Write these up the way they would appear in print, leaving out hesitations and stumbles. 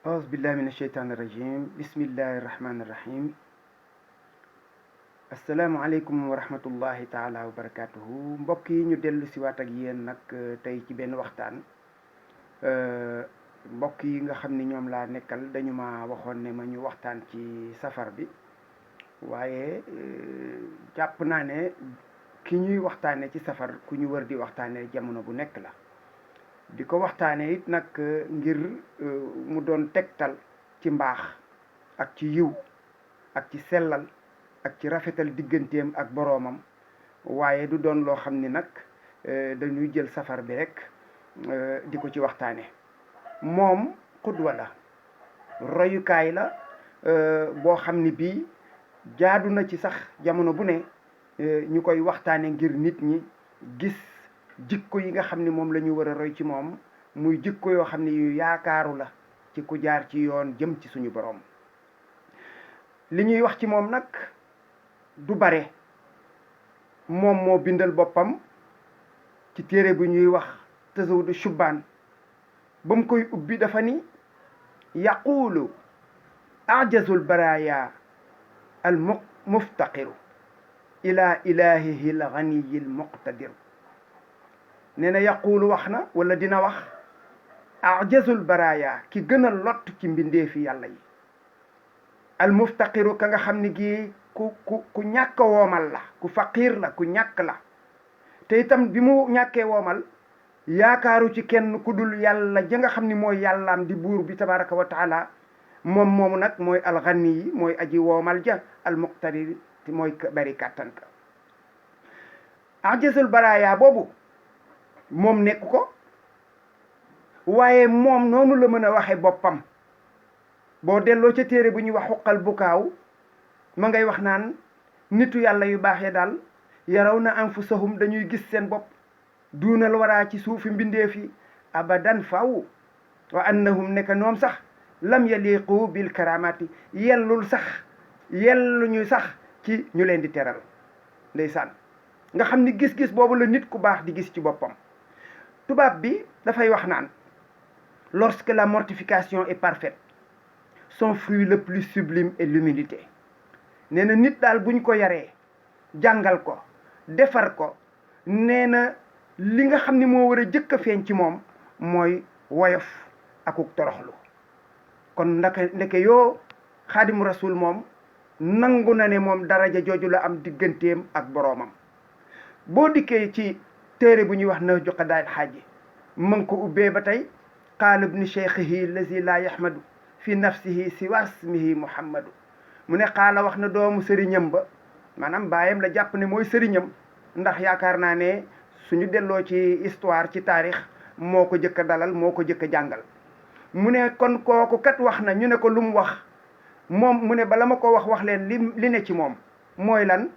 أعوذ بالله من الشيطان الرجيم بسم الله الرحمن الرحيم asalaamaaleykum wa rahmatullahi taala wa barakatuhu mbokk yi ñu dellu si waat ak yéen nag tey ci benn waxtaan mbokk yi nga xam ni ñoom laa nekkal dañu ma waxoon ne ma ñu waxtaan ci safar bi waaye jàpp naa ne ki ñuy waxtaane ci safar ku ñu wër di waxtaane jamono bu nekk la di ko waxtaane it nag ngir mu doon tegtal ci mbaax ak ci yiw ak ci sellal ak ci rafetal digganteem ak boroomam waaye du doon loo xam ni nag dañuy jël safar bi rek di ko ci waxtaane moom xudwa la royukaay la boo xam ni bii jaadu na ci sax jamono bu ne ñu koy waxtaane ngir nit ñi gis jikko yi nga xam ni moom la ñu war a roy ci moom muy jikko yoo xam ni yu yaakaaru la ci ku jaar ci yoon jëm ci suñu boroom li ñuy wax ci moom nag du bare moom moo bindal boppam ci téere bu ñuy wax Tazawudu Shubbaan ba mu koy ubbi dafa ni yaquulu ajazul baraya al muftaqiru ila ilahihi al ganiyi al muqtadiru nee na yaquulu wax na wala dina wax ajazul baraya ki gën a lott ci mbindeefi yàlla yi al muftaqiru ka nga xam ni gi ku ñàkk woomal la ku faqiir la ku ñàkk la te itam bi mu ñàkkee woomal yaakaaru ci kenn ku dul yàlla ja nga xam ni mooy yàllaam di buur bi tabaraka wa taala moom moomu nag mooy alxani yi mooy aji woomal ja almuqtadir mooy bari kàttan ka ajasul baraya boobu moom nekk ko waaye moom noonu la mën a waxe boppam boo delloo ca téere bu ñuy wax xuqal bukaaw ma ngay wax naan nitu yàlla yu baax ya daal yaraw na anfusahum dañuy gis seen bopp duunal waraa ci suufi mbindeef yi abadan faw wa annahum nekk ñoom sax lam yaliqu bil karamati yelluñu sax ci ñu leen di teral ndeysaan nga xam ni gis-gis boobu la nit ku baax di gis ci boppam tubaab bi dafay wax naan lorsque la mortification est parfaite son fruit le plus sublime est l'humilité nee na nit daal buñ ko yaree jàngal ko defar ko nee na li nga xam ni moo war a jëkk a feeñ ci moom mooy woyof akuk toroxlu kon ndeke yoo xaadimu rasul moom nangu na ne moom daraja jooju la am digganteem ak boroomam boo dikkee ci téere bu ñuy wax Nahju Qadaa'il Haaji man ko ubbee ba tey qaala ibnu cheikhihi allazi laa yahmadu fi nafsihi siwa ismihi muhammadu mu ne xaala wax na doomu sëriñam ba maanaam baayam la jàpp ne mooy sëriñam ndax yaakaar naa ne suñu delloo ci histoire ci taarix moo ko jëkk a dalal moo ko jëkk a jàngal mu ne kon kooku kat wax na ñu ne ko lu mu wax moom mu ne bala ma ko wax leen li ne ci moom mooy lan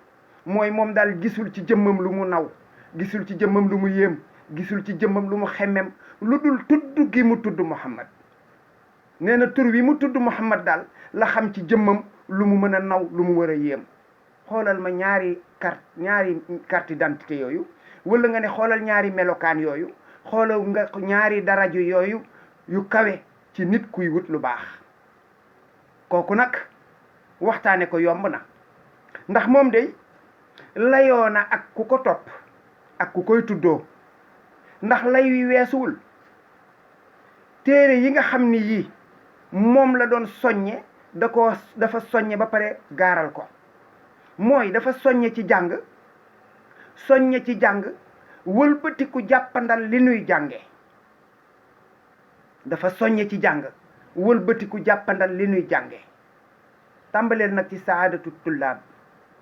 mooy moom daal gisul ci jëmmam lu mu naw gisul ci jëmmam lu mu yéem gisul ci jëmmam lu mu xemmem lu dul tudd gi mu tudd Muhammad nee na tur wi mu tudd Muhammad daal la xam ci jëmmam lu mu mën a naw lu mu war a yéem xoolal ma ñaari carte d'identité yooyu wala nga ne xoolal ñaari melokaan yooyu xoolal nga ñaari darajo yooyu yu kawe ci nit kuy wut lu baax kooku nag waxtaane ko yomb na ndax moom de layoo na ak ku ko topp ak ku koy tuddoo ndax lay wi weesuwul téere yi nga xam ni yii moom la doon soññe dafa soññe ba pare gaaral ko mooy dafa soññe ci jàng wëlbatiku jàppandal li nuy jànge dafa soññe ci jàng wëlbatiku jàppandal li nuy jànge tàmbaleel nag ci saadatu tullaab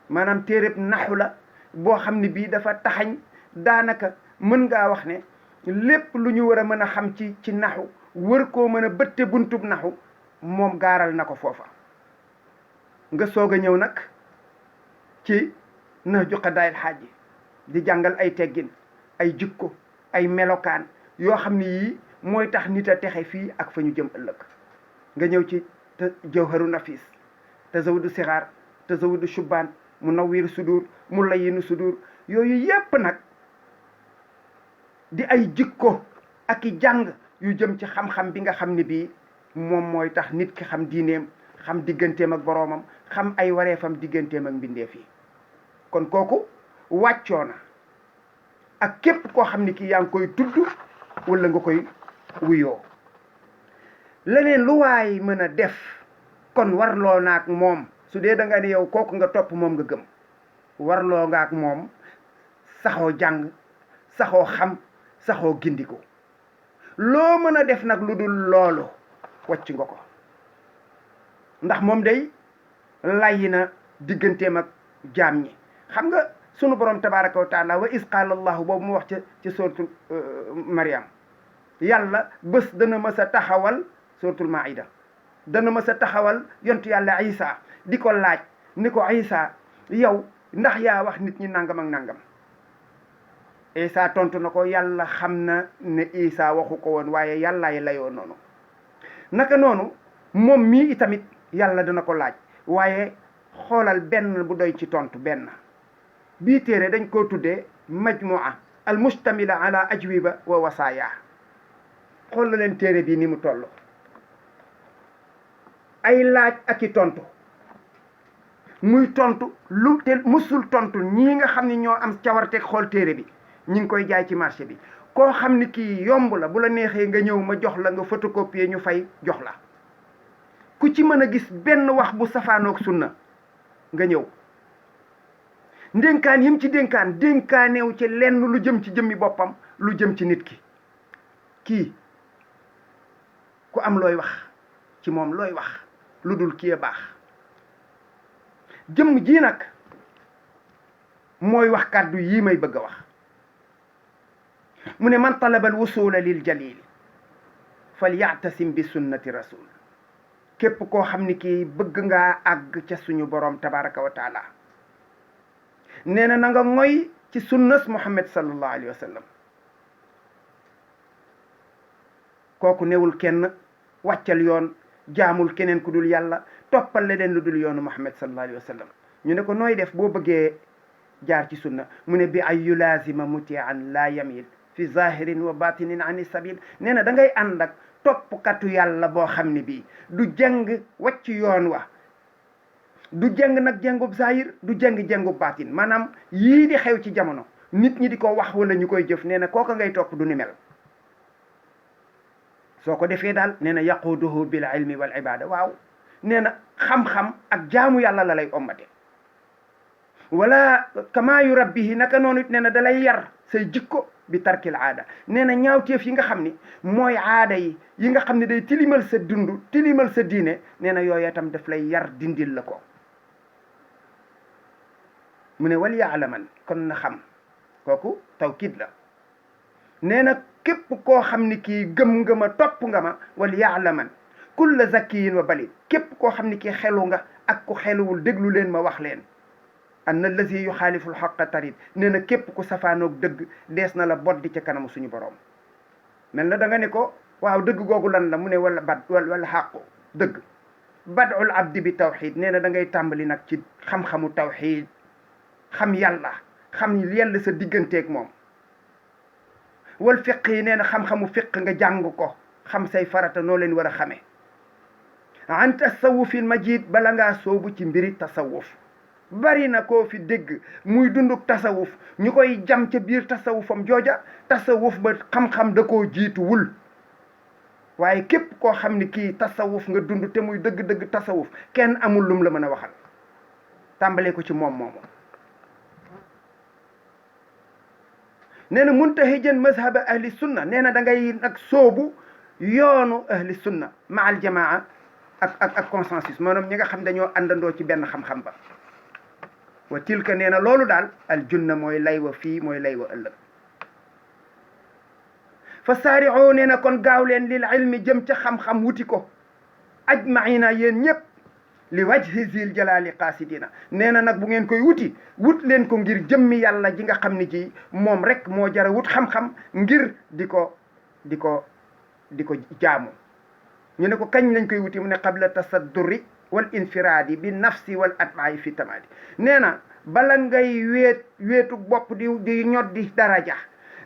maanaam téereb naxu la boo xam ne bii dafa taxañ daanaka mën ngaa wax ne lépp lu ñu war a mën a xam ci naxu wër koo mën a bëtte buntub naxu moom gaaral na ko foofa nga soog a ñëw nag ci Nahju Qadaa'il Haaji di jàngal ay teggin ay jikko ay melokaan yoo xam ne yii mooy tax nit a texe fii ak fa ñu jëm ëllëg nga ñëw ci Jawharu Nafis Tazawudu Sixaar Tazawudu Shubbaan Munawwiru Sudur Mulayyinu Sudur yooyu yépp nag di ay jikko ak i jàng yu jëm ci xam-xam bi nga xam ne bii moom mooy tax nit ki xam diineem, xam digganteem ak boroomam, xam ay wareefam digganteem ak mbindeef yi. kon kooku wàccoo na ak képp koo xam ni kii yaa ngi koy tudd walla nga koy wuyoo. leneen lu waay mën a def kon warloo naak moom, su dee da nga ne yow kooku nga topp moom nga gëm, warloo nga ak moom saxoo jàng, saxoo xam, saxoo gindiku. loo mën a def nag lu dul loolu wàcc nga ko, ndax moom day layyi na digganteem ak jaam ñi. xam nga sunu borom tabaraka wa taala wa is qaala allahu boobu mu wax ci suratul Maryam, yàlla bés dana mës a taxawal suratul Maida, dana mës a taxawal yontu yàlla Isa di ko laaj ni ko Isa yow ndax yaa wax nit ñi nangam ak nangam. Isa tontu na ko yàlla xam na ne Isa waxu ko woon, waaye yàllaay layoo noonu. naka noonu moom mii itamit yàlla dana ko laaj, waaye xoolal benn bu doy ci tontu benn. bii téere dañ koo tuddee majmua al mustamila ala ajwiba wa wasaaya. xool la leen téere bii ni mu toll, ay laaj ak i tontu, muy tontu lu te musul tontu ñii nga xam ni ñoo am cawarteeg xool téere bi, ñi ngi koy jaay ci marché bi. koo xam ni kii yomb la, bu la neexee nga ñëw ma jox la, nga photocopier ñu fay jox la. ku ci mën a gis benn wax bu safaanoog sunna nga ñëw. ndénkaan yim ci dénkaaneew ci lenn lu jëm ci jëmmi boppam, lu jëm ci nit ki. kii ku am looy wax ci moom, looy wax lu dul kii a baax. jëmm ji nag mooy wax kàddu yii may bëgg a wax. mu ne man talaba al wusula lil jalil fal ya'tasim bi sunnati rasul. képp koo xam ni kii bëgg ngaa àgg ca suñu borom tabaraka wa taala, nee na nga ngoy ci sunnas Muhammad sallallahu alayhi wa sallam. kooku newul kenn wàccal yoon, jaamul keneen ku dul yàlla, toppal leneen lu dul yoonu Muhammad sallallahu alayhi wa sallam. ñu ne ko nooy def boo bëggee jaar ci sunna? mu ne bi ay yulaazima mutian la yamil fi zahirin wa batinin ani sabil. nee na da ngay ànd ak toppkatu yàlla boo xam ne bii du jëng wàcc yoon wa, du jëng nag jëngub zahir, du jëng jëngub batin. maanaam yii di xew ci jamono nit ñi di ko wax wala ñu koy jëf, nee na kooka ngay topp du ni mel. soo ko defee daal nee na yaquduhu bil ilmi wal ibada. waaw nee na xam-xam ak jaamu yàlla la lay ommate. wala kama yurabbihi, naka noonu it nee na da lay yar say jikko bi tarkil aada. nee na ñaawteef yi nga xam ni mooy aada yi nga xam ne day tilimal sa dund, tilimal sa diine, nee na yooyu itam daf lay yar, dindil la ko. mu ne wal yaalaman, kon na xam. kooku tawkid la. nee na képp koo xam ni kii gëm nga ma, topp nga ma, wal yaalaman kulla zakiyin wa balid. képp koo xam ni kii xelu nga ak ku xeluwul, déglu leen ma wax leen. anna allazi yuxaalifu lxaqa tarid. nee na képp ku safaanoog dëgg dees na la boddi ca kanamu suñu borom. mel na da nga ne ko waaw dëgg googu lan la? mu ne wala wala xàqu dëgg. badul abdi bi tawxid. nee na da ngay tàmbali nag ci xam-xamu tawxid, xam yàlla, xam yàlla sa digganteeg moom. wal fiq yi, nee na xam-xamu fiq nga jàng ko, xam say farata noo leen war a xamee. an tasawufin majid, bala ngaa soobu ci mbiri tasawuf. bari na koo fi dégg muy dunduk tasawuf ñu koy jam ca biir tasawufam jooja, tasawuf ba xam-xam da koo jiituwul. waaye képp koo xam ni kii tasawuf nga dund te muy dëgg-dëgg tasawuf, kenn amul lum la mën a waxal. tàmbalee ko ci moom moomu. nee na muntahijan mazhaba ahli sunna. nee na da ngay nag soobu yoonu ahli sunna ma al jamaa ak consensus, maanaam ñi nga xam dañoo àndandoo ci benn xam-xam ba. wa tilka, nee na loolu daal al junna mooy lay wa fii, mooy lay wa ëllëg. fa saari'u, nee na kon gaaw leen lil ilmi, jëm ca xam-xam wuti ko. ajmaina, yéen ñëpp li wajhi zil jalali qasidina. nee na nag bu ngeen koy wuti, wut leen ko ngir jëmmi yàlla ji nga xam ni ji moom rek moo jara wut xam-xam ngir di ko jaamu. ñu ne ko kañ lañ koy wuti? mu ne qabla tasadduri wal infiraadi bi nafsi wal atbaai fi tamaadi. nee na bala ngay weetu bopp di ñoddi daraja,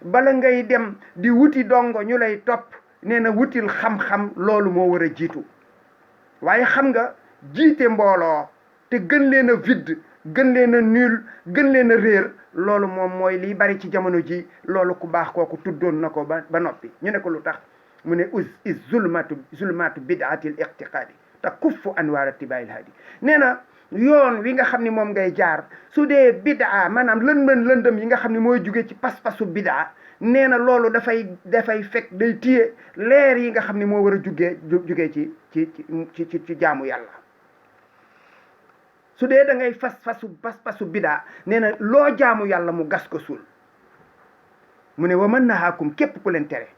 bala ngay dem di wuti dongo ñu lay topp, nee na wutil xam-xam loolu moo war a jiitu waaye xam nga jiite mbooloo te gën leen a vide gën leen a nul gën leen a réer loolu moom mooy liy bari ci jamono ji loolu ku baax kooku tuddoon na ko ba noppi ñu ne ko lu tax mu ne is zulmatu bid'atil iqtiqaadi te kuffu anwaar tibaayil haadi nee na yoon wi nga xam ni moom ngay jaar su dee bid'a maanaam lëndëm yi nga xam ne mooy jóge ci pas-pasu bid'a nee na loolu dafay fekk day téye leer yi nga xam ne moo war a jugee ci jaamu yàlla su dee da ngay pas-pasu bid'a nee na loo jaamu yàlla mu gas ko suul mu ne wa man nahaakum képp ku leen tere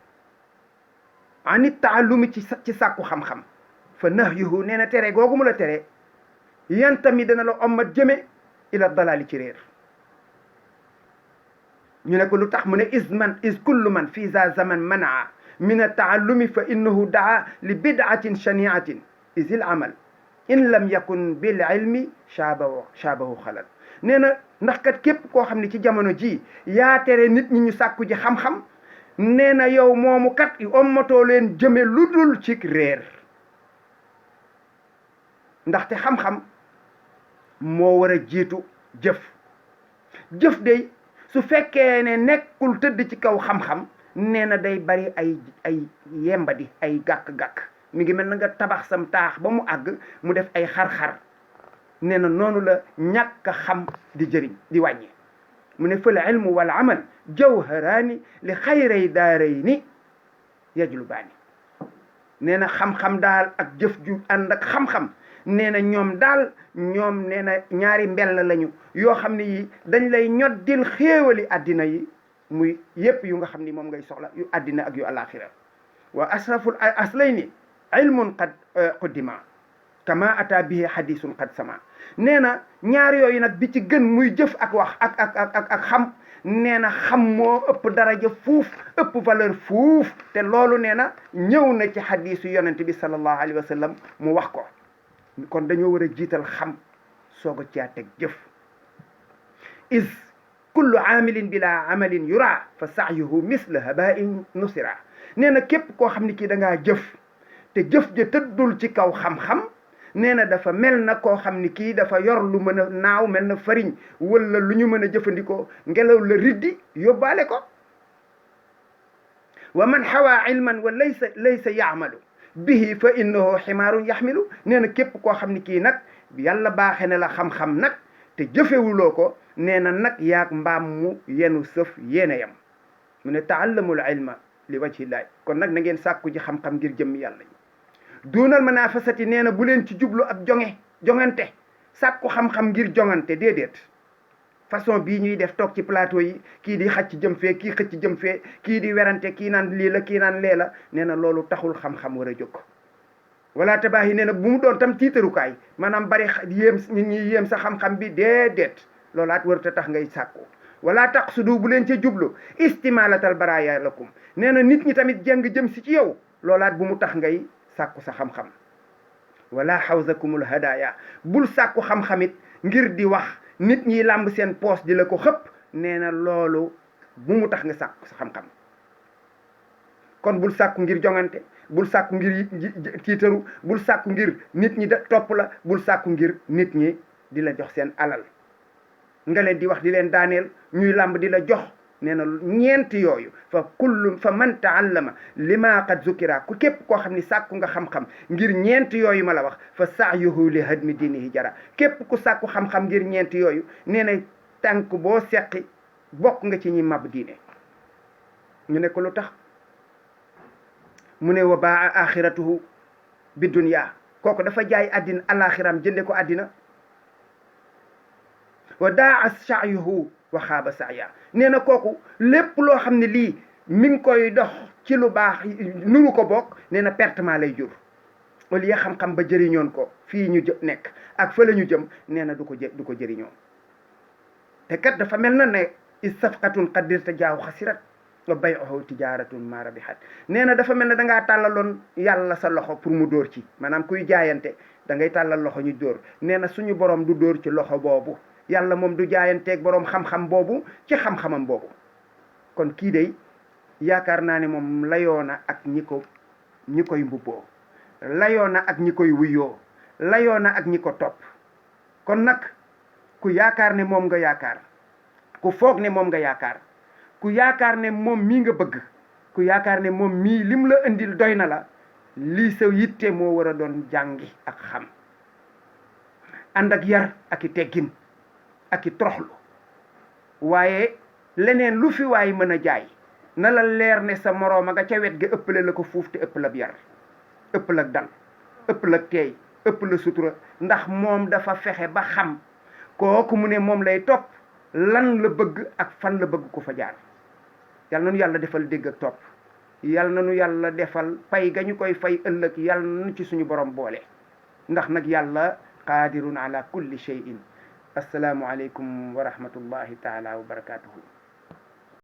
anit taallumi ci sàkku xam-xam fa nahyuhu nee na tere googu mu la tere yantami dana la ommat jëme ila dalaali ci réer ñu ne ko lu tax mu ne is kullu man fi za zaman manaa min attaallumi fa innahu daa li bid'atin shaniatin is il amal in lam yakun bil ilmi shaabahu xalal nee na ndax kat képp koo xam ne ci jamono ji yaa tere nit ñi ñu sàkku ji xam-xam nee na yow moomu kat ommatoo leen jëme lu dul ci réer ndaxte xam-xam moo war a jiitu jëf day su fekkee ne nekkul tëdd ci kaw xam-xam nee na day bari ay yembadi ay gàkk-gàkk mi ngi mel na nga tabax sam taax ba mu àgg mu def ay xar-xar nee na noonu la ñàkk a xam di jëriñ di wàññi mu ne fal ilmu wal amal jawharaani li xayray daarayni yajlubaani nee na xam-xam daal ak jëf ju ànd ak xam-xam nee na ñoom nee na ñaari mbell lañu yoo xam ne yi dañ lay ñoddil xéewali addina yi muy yépp yu nga xam ni moom ngay soxla yu addina ak yu alaxira wa asraful aslayni ilmun qad quddima kama ata bihi hadisun qad sama nee na ñaar yooyu nag bi ci gën muy jëf ak wax ak xam nee na xam moo ëpp daraja fuuf ëpp valeur fuuf te loolu nee na ñëw na ci hadisu yonente bi sallallahu alayhi wa sallam mu wax ko kon dañoo war a jiital xam soog a caa teg jëf is kullu aamilin bila amalin yura fa saayuhu misla habain nusira nee na képp koo xam ne kii da ngaa jëf te jëf ja tëddul ci kaw xam-xam nee na dafa mel na koo xam ni kii dafa yor lu mën a naaw mel na fariñ wala lu ñu mën a jëfandikoo ngelaw la riddi yóbbaale ko wa man xawaa ilman wa laysa yaamalu bihi fa innahu ximaarun yaxmilu nee na képp koo xam ni kii nag yàlla baaxe ne la xam-xam nag te jëfewuloo ko nee na nag yaag mbaam mu yenu sëf yéene yam mu ne taallamul ilma li wajhillahi kon nag na ngeen sàkku ji xam-xam ngir jëmmi yàlla yi duunal manafasati nee na bu leen ci jublu ak jongante sàkku xam-xam ngir jongante déedéet façon bii ñuy def toog ci plateau yi kii di xacc jëm fee kii xëcc jëm fee kii di werante kii naan lii la kii naan lee la nee na loolu taxul xam-xam war a jóg wala tabaax yi nee na bu mu doon tam tiitarukaay maanaam bari yéem nit ñi yéem sa xam-xam bi déedéet loolaat warut a tax ngay sàkku wala taqsudu bu leen ca jublu istimalatal baraya lakum nee na nit ñi tamit jàng jëm si ci yow loolaat bu mu tax ngay sàkku sa xam-xam wala xawsakumul hadaya bul sàkku xam-xamit ngir di wax nit ñi làmb seen poos di la ko xëpp nee na loolu bu mu tax nga sàkku sa xam-xam kon bul sàkku ngir jongante bul sàkku ngir tiitaru bul sàkku ngir nit ñi topp la bul sàkku ngir nit ñi di la jox seen alal nga leen di wax di leen daaneel ñuy làmb di la jox nee na ñeenti yooyu fa man taallama lima qad zukira ku képp koo xam ni sàkku nga xam-xam ngir ñeenti yooyu ma la wax fa saayuhu li hadmi diinihi jara képp ku sàkku xam-xam ngir ñeenti yooyu nee na tànk boo seqi bokk nga ci ñi mab diine ñu ne ko lu tax mu ne wa baa axiratuhu bi dunya kooku dafa jaay addina alaxiram jënde ko addina wa daa saayuhu wa xaaba saaya nee na kooku lépp loo xam ne lii mi ngi koy dox ci lu baax nuru ko bokk nee na pertement lay jur au lieu xam-xam ba jëriñoon ko fii ñu nekk ak fa la ñu jëm nee na du ko jëriñoo te kat dafa mel na ne istafqatun qadirta jaaw xasirat wa bay'uhu tijaratun ma rabihat nee na dafa mel ne da ngaa tàllaloon yàlla sa loxo pour mu dóor ci maanaam kuy jaayante da ngay tàllal loxo ñu dóor nee na suñu borom du dóor ci loxo boobu yàlla moom du jaayanteeg boroom xam-xam boobu ci xam-xamam boobu kon kii day yaakaar naa ne moom layoona ak ñi ko ñi koy mbubboo, layoo na ak ñi koy wuyoo, layoo na ak ñi ko topp. kon nag ku yaakaar ne moom nga yaakaar, ku foog ne moom nga yaakaar, ku yaakaar ne moom mii nga bëgg, ku yaakaar ne moom mii lim la indil doy na la, lii sa yitte moo war a doon jàngi ak xam, ànd ak yar ak i teggin ak i toroxlu. waaye leneen lu fi waay mën a jaay na la leer ne sa moroom a nga ca wet ga ëppale la ko fuuf te ëpp la yar, ëpp la dal, ëpp la teey, ëpp la sutura, ndax moom dafa fexe ba xam kooku mu ne moom lay topp lan la bëgg ak fan la bëgg ko fa jaar. yal na nu yàlla defal dégg ak topp, yal na nu yàlla defal pay ga ñu koy fay ëllëg, yal na nu ci suñu borom boole, ndax nag yàlla qaadirun ala kulli shay'in. assalaamu aleykum wa rahmatullahi taala wa barakatuhu.